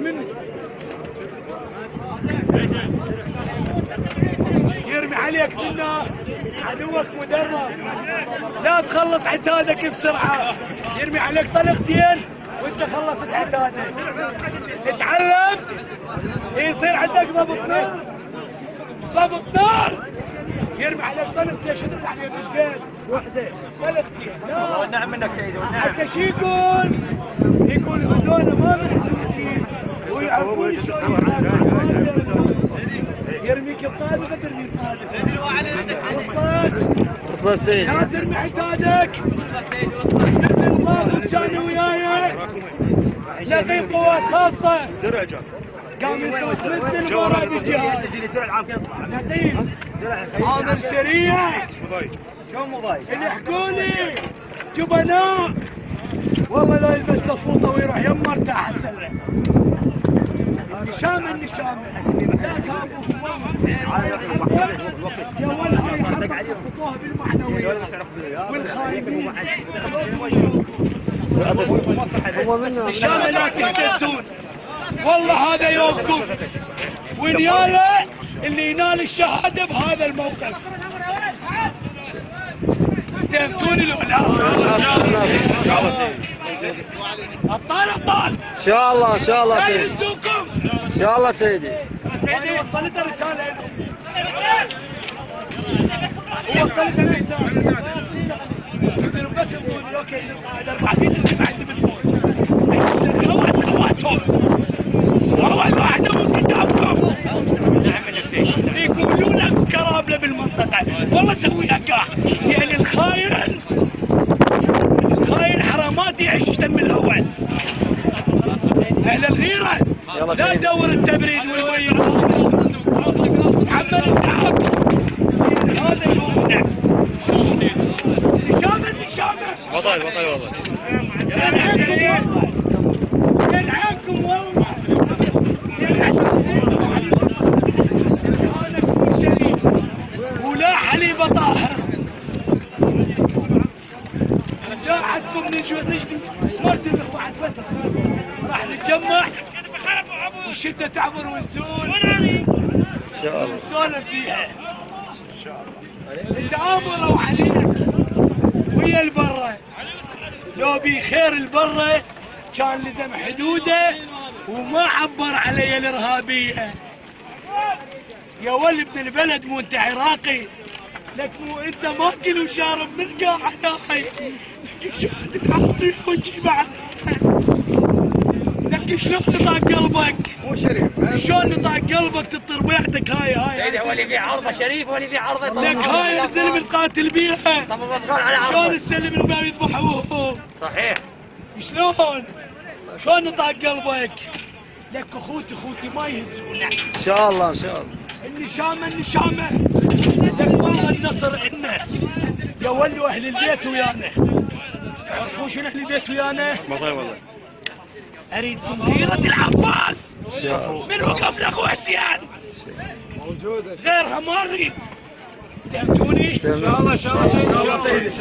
مني. يرمي عليك منا عدوك مدرب، لا تخلص عتادك بسرعة. يرمي عليك طلقتين وانت خلصت عتادك. اتعلم يصير عندك ضبط نار، ضبط نار. يرمي عليك طلقتين، شو ترمي عليك مش قد؟ وحدة طلقتين. لا والنعم منك سيدي والنعم. حتى شو يقول هذول ما محسوسين ويعرفون شلون يرميك بطابقة ترمي بطابقة. وصلت سيدي. لا ترمي عتادك. نزل ضابط كان وياي نقيب قوات خاصة قام يصوت مثل المرة بالجهاز. نقيب عامر سريع اللي يحكوا لي جبناء والله لا يلبس له فوطه ويروح يمه ارتاح السله. النشامه لا تهابوهم يا ولد هاي حطوها بالمعنويات والخايبين. النشامه لا تهتزون والله هذا يومكم، ونياله اللي ينال الشهاده بهذا الموقف. فهمتوني لو لا؟ ابطال ابطال ان شاء الله ان شاء الله سيدي. ان شاء الله سيدي. انا وصلت رساله لهم ووصلتها للناس. قلت لهم بس يقولوا لي اوكي للقائد 400 اسم عندي بالفوق. خواتهم اول واحده من قدامكم. نعم منك سيدي. يقولون اكو كرابله بالمنطقه والله اسويها كاع. يعني الخاين حرامات يعيش يشتم الاول. اهل الغيره لا تدور التبريد والمي تحمل التعب من هذا اليوم. نعم نشامه والله يلعنكم والله شريف ولا حليب طاهر. داعتكم نجي مرتبط بعد فتره راح نتجمع والشده تعبر والزول ان شاء الله نسولف بيها. تآمروا عليك ويا البره، لو بخير البره كان لزم حدوده وما عبر علي الارهابيه. يا ولد ابن البلد مو انت عراقي، لك مو انت ماكل وشارب من قاعد هاي. لك شو تتعاون وجهي معك. لك شلون نطاق قلبك؟ مو شريف. شلون نطاق قلبك تطير بيعتك هاي سيدي هو اللي يبيع عرضه شريف هو اللي يبيع عرضه. لك هاي الزلم القاتل بيها. طب بتقول على عرضه. شلون السلم ما يذبحوهم؟ صحيح. شلون نطاق قلبك؟ لك اخوتي ما يهزونا. ان شاء الله ان شاء الله. النشامه لك والله النصر إلنا. يا ولوا اهل البيت ويانا. تعرفون شنو اهل البيت ويانا؟ والله اريدكم غيرة العباس. ان شاء الله. من وقف لاخو حسين غيرها ما نريد. فهمتوني؟ ان شاء الله ان شاء الله سيدي.